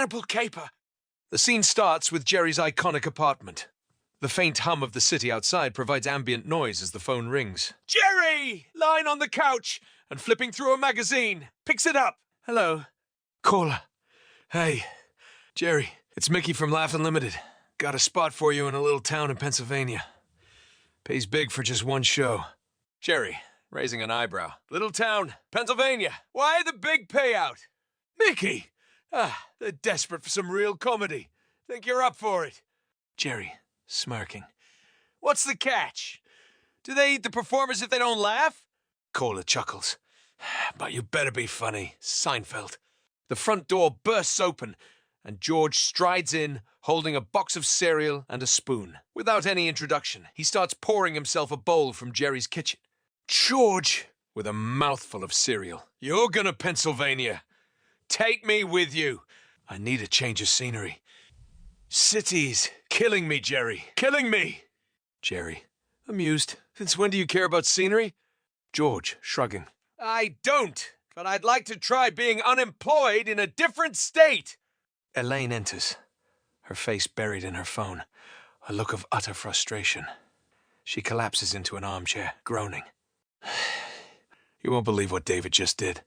Cannibal caper! The scene starts with Jerry's iconic apartment. The faint hum of the city outside provides ambient noise as the phone rings. Jerry! Lying on the couch and flipping through a magazine. Picks it up. Hello. Caller. Hey, Jerry. It's Mickey from Laugh Unlimited. Got a spot for you in a little town in Pennsylvania. Pays big for just one show. Jerry, raising an eyebrow. Little town, Pennsylvania. Why the big payout? Mickey! They're desperate for some real comedy. Think you're up for it? Jerry, smirking. What's the catch? Do they eat the performers if they don't laugh? Caller chuckles. But you better be funny. Seinfeld. The front door bursts open, and George strides in, holding a box of cereal and a spoon. Without any introduction, he starts pouring himself a bowl from Jerry's kitchen. George, with a mouthful of cereal. You're gonna Pennsylvania. Take me with you. I need a change of scenery. City's killing me, Jerry. Killing me. Jerry, amused. Since when do you care about scenery? George, shrugging. I don't, but I'd like to try being unemployed in a different state. Elaine enters, her face buried in her phone, a look of utter frustration. She collapses into an armchair, groaning. You won't believe what David just did.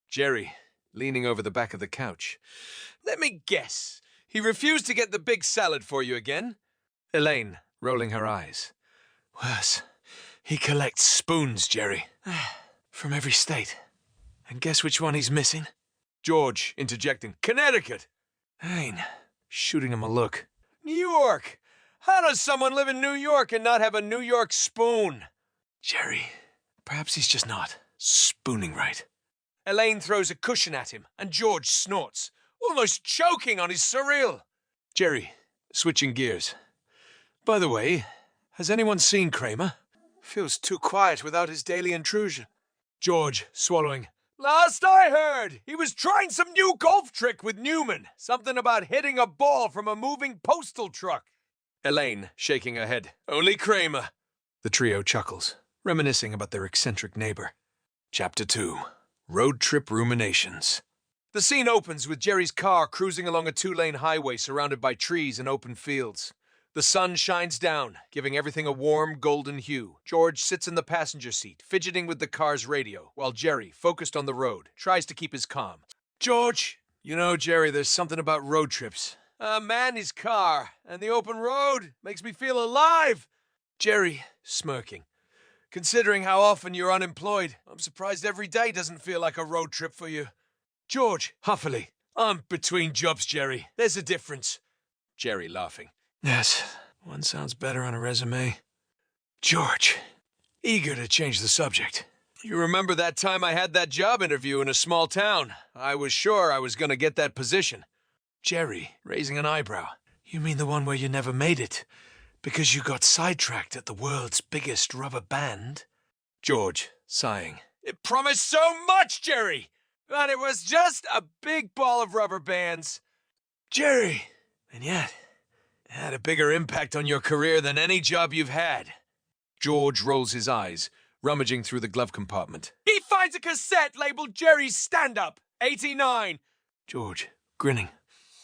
Jerry, leaning over the back of the couch. Let me guess. He refused to get the big salad for you again? Elaine, rolling her eyes. Worse. He collects spoons, Jerry. From every state. And guess which one he's missing? George, interjecting. Connecticut! Elaine, shooting him a look. New York! How does someone live in New York and not have a New York spoon? Jerry, perhaps he's just not spooning right. Elaine throws a cushion at him, and George snorts, almost choking on his cereal. Jerry, switching gears. By the way, has anyone seen Kramer? Feels too quiet without his daily intrusion. George, swallowing. Last I heard, he was trying some new golf trick with Newman. Something about hitting a ball from a moving postal truck. Elaine, shaking her head. Only Kramer. The trio chuckles, reminiscing about their eccentric neighbor. Chapter 2. Road Trip Ruminations. The scene opens with Jerry's car cruising along a two-lane highway surrounded by trees and open fields. The sun shines down, giving everything a warm, golden hue. George sits in the passenger seat, fidgeting with the car's radio, while Jerry, focused on the road, tries to keep his calm. George! You know, Jerry, there's something about road trips. A man, his car, and the open road makes me feel alive. Jerry, smirking. Considering how often you're unemployed, I'm surprised every day doesn't feel like a road trip for you. George, huffily. I'm between jobs, Jerry. There's a difference. Jerry, laughing. Yes, one sounds better on a resume. George, eager to change the subject. You remember that time I had that job interview in a small town? I was sure I was going to get that position. Jerry, raising an eyebrow. You mean the one where you never made it? Because you got sidetracked at the world's biggest rubber band? George, sighing. It promised so much, Jerry! But it was just a big ball of rubber bands. Jerry! And yet, it had a bigger impact on your career than any job you've had. George rolls his eyes, rummaging through the glove compartment. He finds a cassette labeled Jerry's Stand-Up, 89. George, grinning.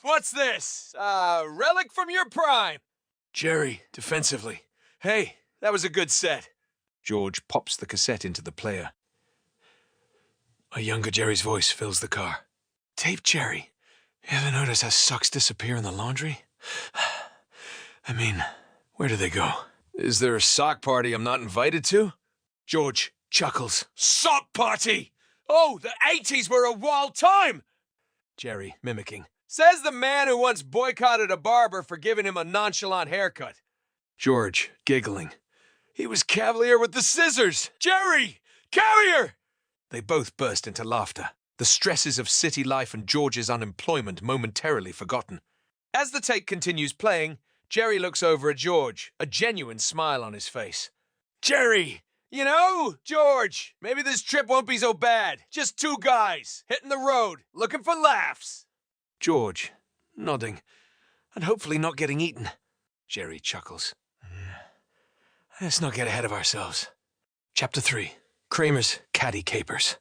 What's this? A relic from your prime? Jerry, defensively. Hey, that was a good set. George pops the cassette into the player. A younger Jerry's voice fills the car. Tape Jerry. You ever notice how socks disappear in the laundry? I mean, where do they go? Is there a sock party I'm not invited to? George chuckles. Sock party! Oh, the 80s were a wild time! Jerry, mimicking. Says the man who once boycotted a barber for giving him a nonchalant haircut. George, giggling. He was cavalier with the scissors! Jerry! Carrier! They both burst into laughter, the stresses of city life and George's unemployment momentarily forgotten. As the tape continues playing, Jerry looks over at George, a genuine smile on his face. Jerry! You know, George, maybe this trip won't be so bad. Just two guys, hitting the road, looking for laughs. George, nodding, and hopefully not getting eaten. Jerry chuckles. Let's not get ahead of ourselves. Chapter 3. Kramer's Caddy Capers.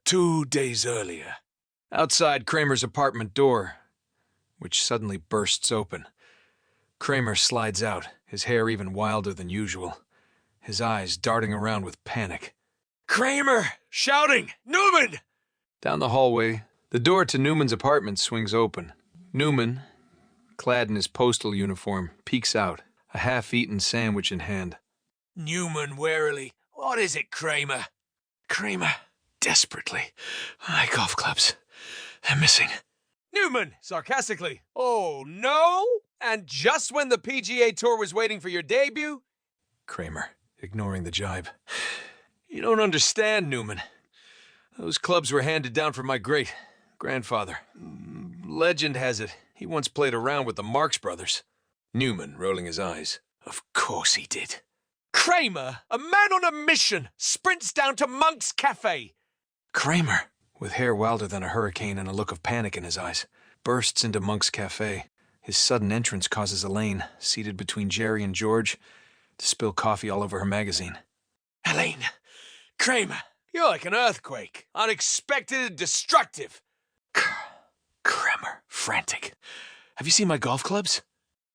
2 days earlier. Outside Kramer's apartment door, which suddenly bursts open. Kramer slides out, his hair even wilder than usual, his eyes darting around with panic. Kramer! Shouting! Newman! Down the hallway, the door to Newman's apartment swings open. Newman, clad in his postal uniform, peeks out, a half-eaten sandwich in hand. Newman warily. What is it, Kramer? Kramer, desperately. My golf clubs. They're missing. Newman, sarcastically. Oh, no? And just when the PGA Tour was waiting for your debut? Kramer, ignoring the jibe. You don't understand, Newman. Those clubs were handed down from my great-grandfather. Legend has it, he once played around with the Marx Brothers. Newman, rolling his eyes. Of course he did. Kramer, a man on a mission, sprints down to Monk's Cafe. Kramer, with hair wilder than a hurricane and a look of panic in his eyes, bursts into Monk's Cafe. His sudden entrance causes Elaine, seated between Jerry and George, to spill coffee all over her magazine. Elaine, Kramer, you're like an earthquake. Unexpected and destructive. Kramer, frantic. Have you seen my golf clubs?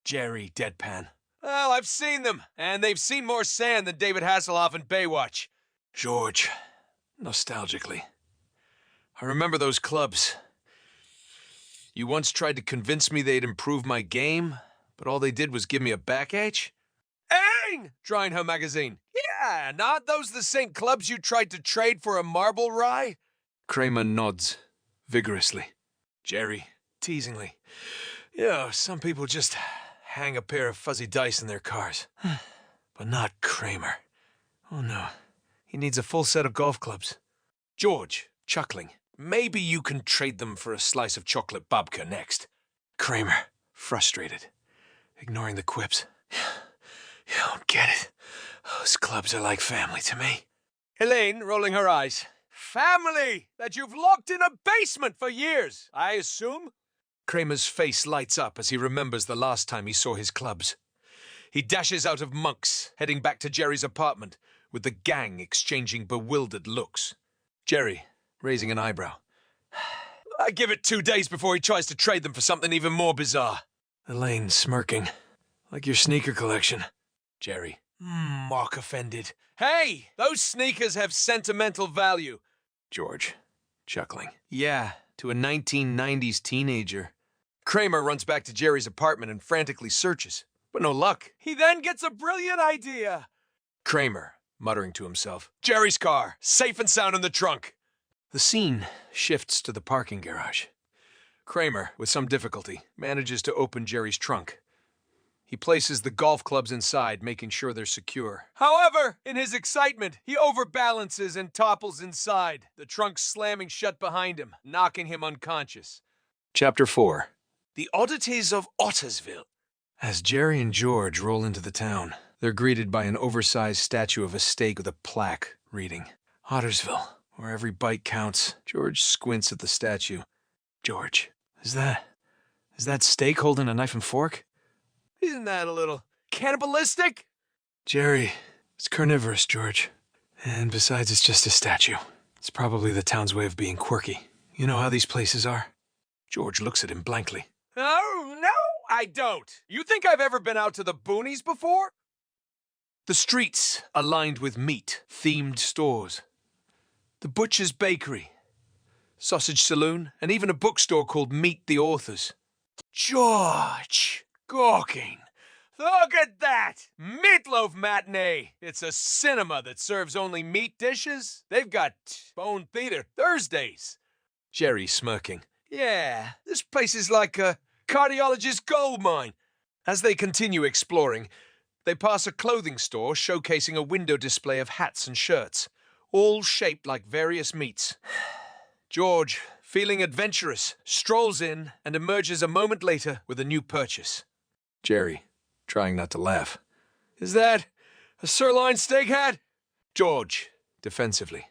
Jerry, deadpan. Well, I've seen them, and they've seen more sand than David Hasselhoff in Baywatch. George, nostalgically. I remember those clubs. You once tried to convince me they'd improve my game, but all they did was give me a backache? Aang! Drying her magazine. Yeah, not those the same clubs you tried to trade for a marble rye? Kramer nods, vigorously. Jerry, teasingly. Some people just hang a pair of fuzzy dice in their cars. But not Kramer. Oh no, he needs a full set of golf clubs. George, chuckling. Maybe you can trade them for a slice of chocolate babka next. Kramer, frustrated, ignoring the quips. You don't get it. Those clubs are like family to me. Elaine, rolling her eyes. Family that you've locked in a basement for years, I assume? Kramer's face lights up as he remembers the last time he saw his clubs. He dashes out of Monk's, heading back to Jerry's apartment, with the gang exchanging bewildered looks. Jerry, raising an eyebrow. I give it 2 days before he tries to trade them for something even more bizarre. Elaine, smirking. Like your sneaker collection. Jerry, Mark offended. Hey, those sneakers have sentimental value. George, chuckling. Yeah, to a 1990s teenager. Kramer runs back to Jerry's apartment and frantically searches, but no luck. He then gets a brilliant idea. Kramer, muttering to himself. Jerry's car, safe and sound in the trunk. The scene shifts to the parking garage. Kramer, with some difficulty, manages to open Jerry's trunk. He places the golf clubs inside, making sure they're secure. However, in his excitement, he overbalances and topples inside, the trunk slamming shut behind him, knocking him unconscious. Chapter 4. The Oddities of Ottersville. As Jerry and George roll into the town, they're greeted by an oversized statue of a steak with a plaque reading, Ottersville, where every bite counts. George squints at the statue. George, is that steak holding a knife and fork? Isn't that a little cannibalistic? Jerry, it's carnivorous, George. And besides, it's just a statue. It's probably the town's way of being quirky. You know how these places are? George looks at him blankly. Oh, no, I don't. You think I've ever been out to the boonies before? The streets are lined with meat-themed stores. The butcher's bakery, sausage saloon, and even a bookstore called Meet the Authors. George, gawking. Look at that! Meatloaf matinee! It's a cinema that serves only meat dishes. They've got Bone Theater Thursdays. Jerry smirking. Yeah, this place is like a cardiologist's gold mine. As they continue exploring, they pass a clothing store showcasing a window display of hats and shirts, all shaped like various meats. George, feeling adventurous, strolls in and emerges a moment later with a new purchase. Jerry, trying not to laugh. Is that a sirloin steak hat? George, defensively.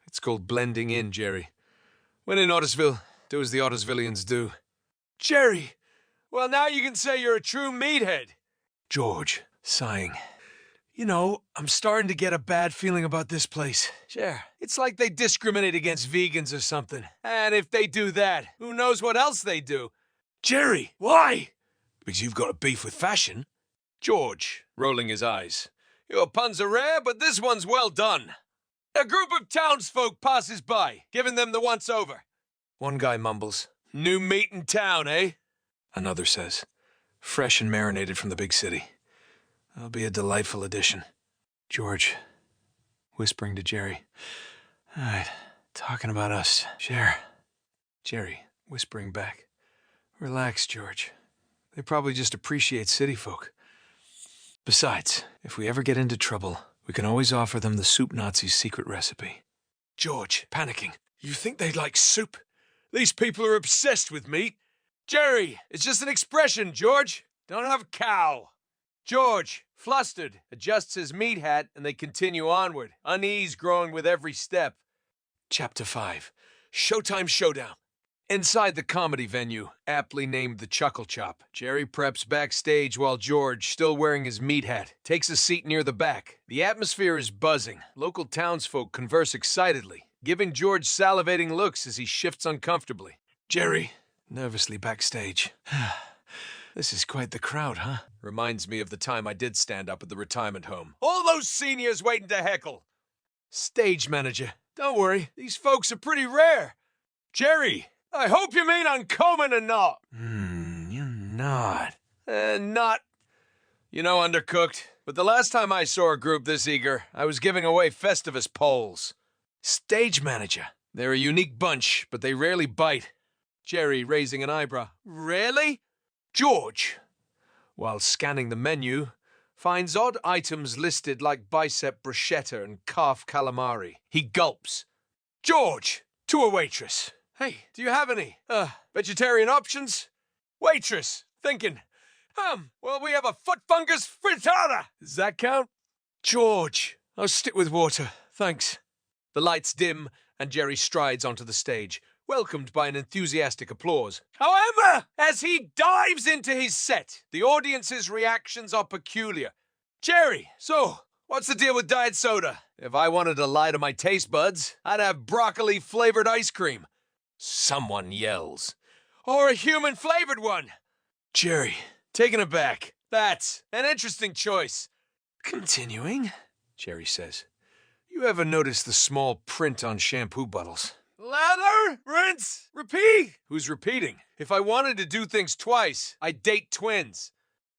It's called blending in, Jerry. When in Ottersville, do as the Ottersvillians do. Jerry, well now you can say you're a true meathead. George, sighing. You know, I'm starting to get a bad feeling about this place. Sure. It's like they discriminate against vegans or something. And if they do that, who knows what else they do? Jerry, why? Because you've got a beef with fashion. George, rolling his eyes. Your puns are rare, but this one's well done. A group of townsfolk passes by, giving them the once-over. One guy mumbles, "New meat in town, eh?" Another says, "Fresh and marinated from the big city. That'll be a delightful addition." George, whispering to Jerry, "All right, talking about us. Sure." Jerry, whispering back, "Relax, George. They probably just appreciate city folk. Besides, if we ever get into trouble, we can always offer them the Soup Nazi's secret recipe." George, panicking, "You think they'd like soup? These people are obsessed with meat." Jerry, "It's just an expression, George. Don't have cow." George, flustered, adjusts his meat hat and they continue onward, unease growing with every step. Chapter 5. Showtime Showdown. Inside the comedy venue, aptly named the Chuckle Chop, Jerry preps backstage while George, still wearing his meat hat, takes a seat near the back. The atmosphere is buzzing. Local townsfolk converse excitedly, giving George salivating looks as he shifts uncomfortably. Jerry, nervously backstage. "This is quite the crowd, huh?" Reminds me of the time I did stand up at the retirement home. All those seniors waiting to heckle. Stage manager, "Don't worry, these folks are pretty rare." Jerry, "I hope you mean uncommon and not." You're not. Not. You know, Undercooked, but the last time I saw a group this eager, I was giving away Festivus poles. Stage manager, "They're a unique bunch, but they rarely bite." Jerry, raising an eyebrow, "Really?" George, while scanning the menu, finds odd items listed like bicep bruschetta and calf calamari. He gulps. George, to a waitress, "Hey, do you have any, vegetarian options?" Waitress, thinking, well, we have a foot fungus frittata. Does that count?" George, "I'll stick with water, thanks." The lights dim, and Jerry strides onto the stage, welcomed by an enthusiastic applause. However, as he dives into his set, the audience's reactions are peculiar. Jerry, "So, what's the deal with diet soda? If I wanted to lie to my taste buds, I'd have broccoli-flavored ice cream." Someone yells, "Or a human-flavored one." Jerry, taken aback, "That's an interesting choice." Continuing, Jerry says, "You ever notice the small print on shampoo bottles? Lather, rinse, repeat." Who's repeating? If I wanted to do things twice, I'd date twins.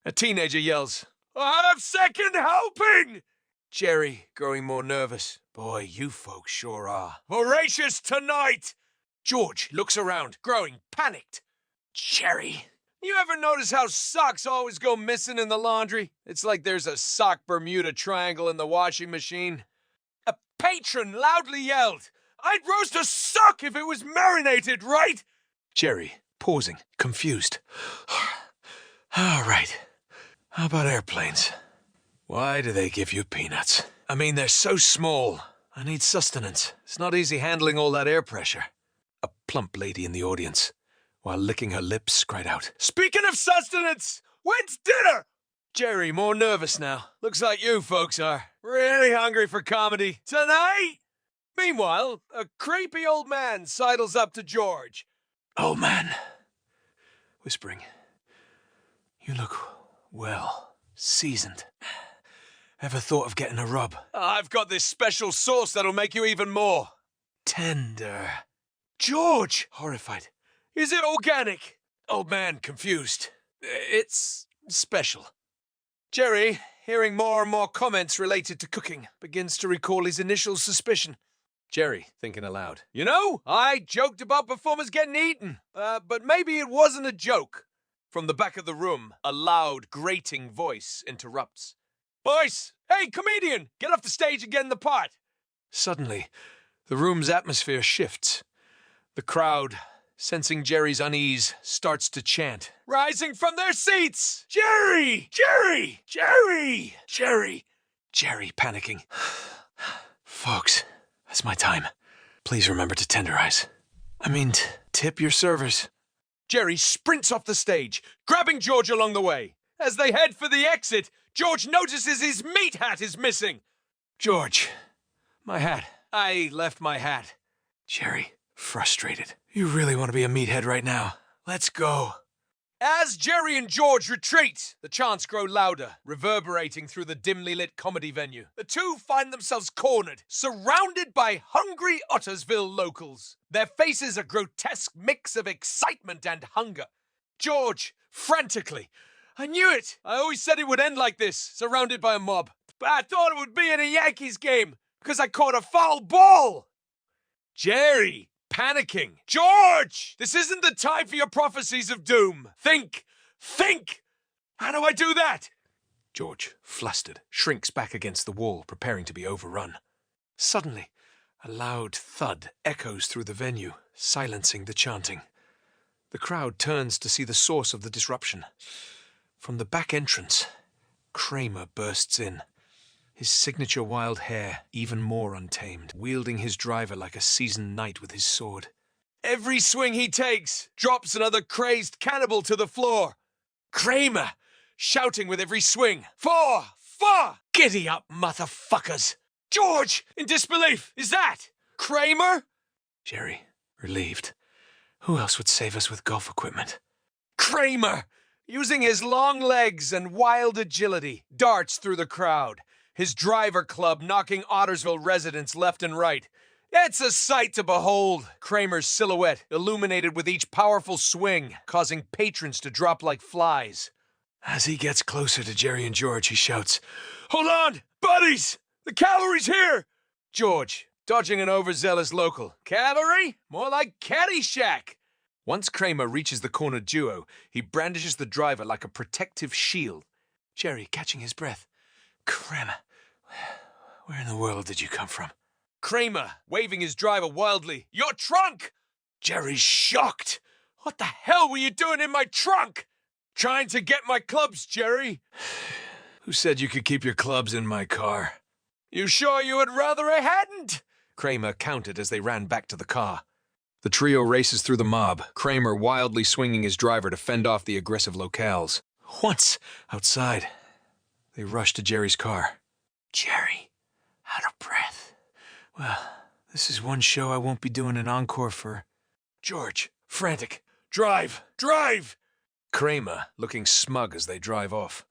A teenager yells, "I have second helping." Jerry, growing more nervous, "Boy, you folks sure are voracious tonight." George looks around, growing panicked. Jerry, "You ever notice how socks always go missing in the laundry? It's like there's a sock Bermuda Triangle in the washing machine." A patron loudly yelled, "I'd roast a sock if it was marinated, right?" Jerry, pausing, confused. "All right. How about airplanes? Why do they give you peanuts? I mean, they're so small. I need sustenance. It's not easy handling all that air pressure." A plump lady in the audience, while licking her lips, cried out, "Speaking of sustenance, when's dinner?" Jerry, more nervous now. "Looks like you folks are really hungry for comedy. Tonight?" Meanwhile, a creepy old man sidles up to George. "Old man," whispering, "you look well seasoned. Ever thought of getting a rub?" "I've got this special sauce that'll make you even more tender." George, horrified, "Is it organic?" Old man, confused, "It's special." Jerry, hearing more and more comments related to cooking, begins to recall his initial suspicion. Jerry, thinking aloud, "You know, I joked about performers getting eaten, but maybe it wasn't a joke." From the back of the room, a loud, grating voice interrupts. "Boys, hey, comedian, get off the stage and get in the part." Suddenly, the room's atmosphere shifts. The crowd, sensing Jerry's unease, starts to chant, rising from their seats. "Jerry! Jerry! Jerry! Jerry!" Jerry, panicking. "Folks, that's my time. Please remember to tenderize. Tip your servers." Jerry sprints off the stage, grabbing George along the way. As they head for the exit, George notices his meat hat is missing. "George, my hat. I left my hat." Jerry, frustrated, "You really want to be a meathead right now? Let's go." As Jerry and George retreat, the chants grow louder, reverberating through the dimly lit comedy venue. The two find themselves cornered, surrounded by hungry Ottersville locals. Their faces a grotesque mix of excitement and hunger. George, frantically, "I knew it! I always said it would end like this, surrounded by a mob. But I thought it would be in a Yankees game, because I caught a foul ball!" Jerry, panicking, "George! This isn't the time for your prophecies of doom! Think! Think! How do I do that?" George, flustered, shrinks back against the wall, preparing to be overrun. Suddenly, a loud thud echoes through the venue, silencing the chanting. The crowd turns to see the source of the disruption. From the back entrance, Kramer bursts in. His signature wild hair, even more untamed, wielding his driver like a seasoned knight with his sword. Every swing he takes drops another crazed cannibal to the floor. Kramer, shouting with every swing, "4! 4! Giddy up, motherfuckers!" George, in disbelief, "Is that Kramer?" Jerry, relieved. Who else would save us with golf equipment? Kramer, using his long legs and wild agility, darts through the crowd, his driver club knocking Ottersville residents left and right. It's a sight to behold, Kramer's silhouette illuminated with each powerful swing, causing patrons to drop like flies. As he gets closer to Jerry and George, he shouts, "Hold on, buddies! The cavalry's here!" George, dodging an overzealous local. "Cavalry? More like Caddyshack!" Once Kramer reaches the cornered duo, he brandishes the driver like a protective shield. Jerry, catching his breath. "Kramer, where in the world did you come from?" Kramer, waving his driver wildly. "Your trunk!" Jerry's shocked. "What the hell were you doing in my trunk?" "Trying to get my clubs, Jerry." "Who said you could keep your clubs in my car?" "You sure you would rather I hadn't?" Kramer countered as they ran back to the car. The trio races through the mob, Kramer wildly swinging his driver to fend off the aggressive locales. Once outside, they rush to Jerry's car. Jerry, out of breath. "Well, this is one show I won't be doing an encore for." George, frantic. "Drive! Drive!" Kramer, looking smug as they drive off.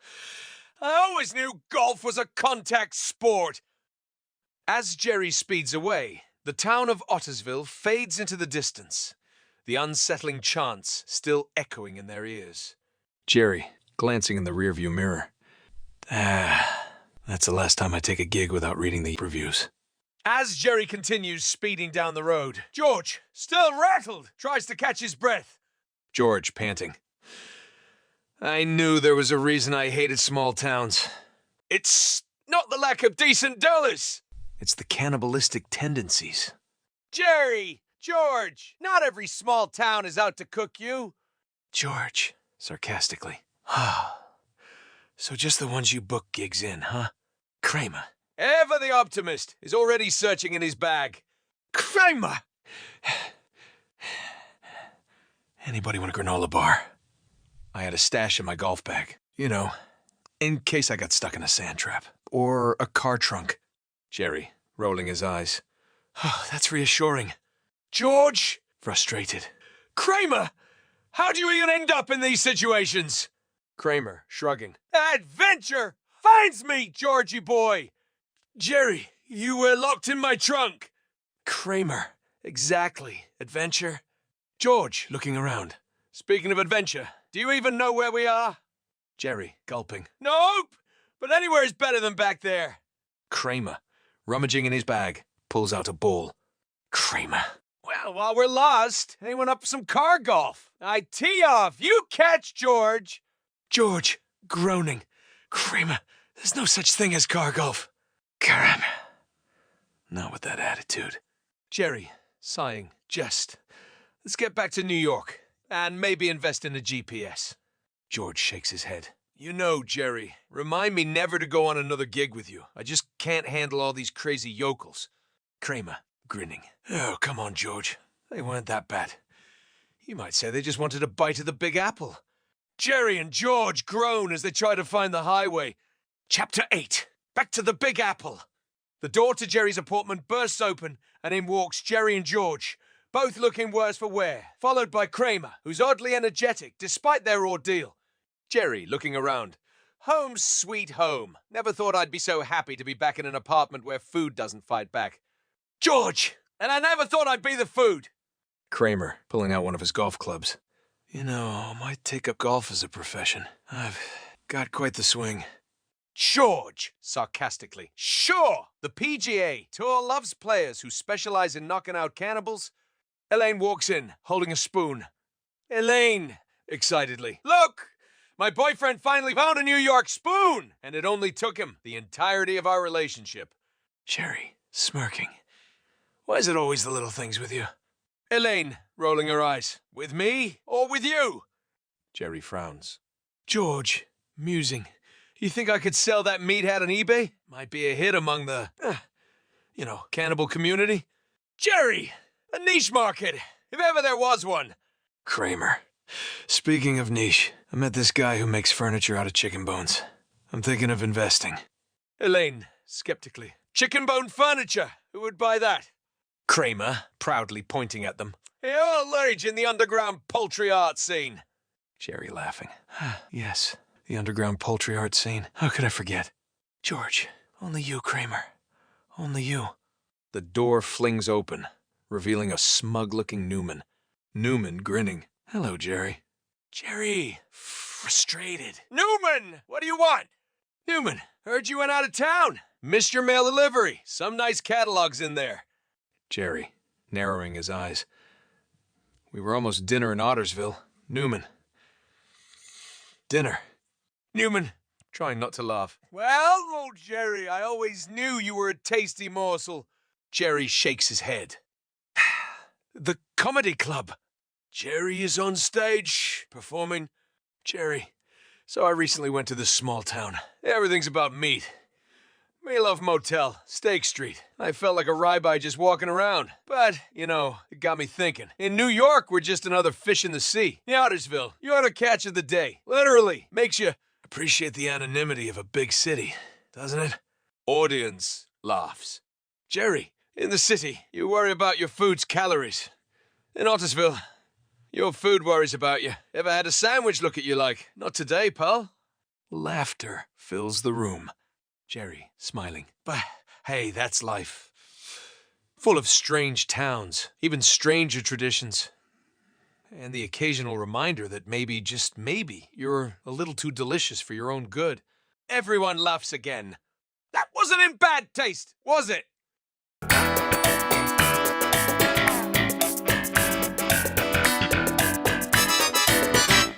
"I always knew golf was a contact sport." As Jerry speeds away, the town of Ottersville fades into the distance, the unsettling chants still echoing in their ears. Jerry, glancing in the rearview mirror. That's the last time I take a gig without reading the reviews. As Jerry continues speeding down the road, George, still rattled, tries to catch his breath. George, panting. "I knew there was a reason I hated small towns. It's not the lack of decent dollars. It's the cannibalistic tendencies." "Jerry! George! Not every small town is out to cook you." George, sarcastically. "So just the ones you book gigs in, huh?" Kramer, ever the optimist, is already searching in his bag. Kramer! "Anybody want a granola bar?" I had a stash in my golf bag. You know, in case I got stuck in a sand trap. Or a car trunk. Jerry, rolling his eyes. "Oh, that's reassuring." George, frustrated. "Kramer! How do you even end up in these situations?" Kramer, shrugging. "Adventure finds me, Georgie boy." Jerry, "You were locked in my trunk." Kramer, "Exactly. Adventure." George, looking around. "Speaking of adventure, do you even know where we are?" Jerry, gulping. "Nope, but anywhere is better than back there." Kramer, rummaging in his bag, pulls out a ball. Kramer, "Well, while we're lost, anyone up for some car golf? I tee off, you catch, George." George, groaning. "Kramer, there's no such thing as car golf." Kramer, "Not with that attitude." Jerry, sighing, "Just, let's get back to New York, and maybe invest in a GPS." George shakes his head. "You know, Jerry, remind me never to go on another gig with you. I just can't handle all these crazy yokels." Kramer, grinning. "Oh, come on, George. They weren't that bad. You might say they just wanted a bite of the Big Apple." Jerry and George groan as they try to find the highway. Chapter 8. Back to the Big Apple. The door to Jerry's apartment bursts open, and in walks Jerry and George, both looking worse for wear, followed by Kramer, who's oddly energetic despite their ordeal. Jerry, looking around. Home sweet home. Never thought I'd be so happy to be back in an apartment where food doesn't fight back. George! And I never thought I'd be the food! Kramer, pulling out one of his golf clubs. You know, I might take up golf as a profession. I've got quite the swing. George! Sarcastically. Sure! The PGA Tour loves players who specialize in knocking out cannibals. Elaine walks in, holding a spoon. Elaine! Excitedly. Look! My boyfriend finally found a New York spoon! And it only took him the entirety of our relationship. Jerry, smirking. Why is it always the little things with you? Elaine, rolling her eyes. With me or with you? Jerry frowns. George, musing. You think I could sell that meathead on eBay? Might be a hit among the, cannibal community. Jerry, a niche market, if ever there was one. Kramer. Speaking of niche, I met this guy who makes furniture out of chicken bones. I'm thinking of investing. Elaine, skeptically. Chicken bone furniture. Who would buy that? Kramer, proudly pointing at them. You're all large in the underground poultry art scene. Jerry laughing. Yes, the underground poultry art scene. How could I forget? George, only you, Kramer. Only you. The door flings open, revealing a smug-looking Newman. Newman grinning. Hello, Jerry. Jerry, frustrated. Newman, what do you want? Newman, heard you went out of town. Missed your mail delivery. Some nice catalogs in there. Jerry, narrowing his eyes. We were almost dinner in Ottersville. Newman. Dinner. Newman, trying not to laugh. Well, old Jerry, I always knew you were a tasty morsel. Jerry shakes his head. The comedy club. Jerry is on stage, performing. Jerry, so I recently went to this small town. Everything's about meat. Meatloaf Motel, Steak Street. I felt like a ribeye just walking around. But, it got me thinking. In New York, we're just another fish in the sea. In Ottersville, you're the catch of the day. Literally. Makes you appreciate the anonymity of a big city, doesn't it? Audience laughs. Jerry, in the city, you worry about your food's calories. In Ottersville, your food worries about you. Ever had a sandwich look at you like? Not today, pal. Laughter fills the room. Jerry, smiling. But, hey, that's life. Full of strange towns, even stranger traditions. And the occasional reminder that maybe, just maybe, you're a little too delicious for your own good. Everyone laughs again. That wasn't in bad taste, was it?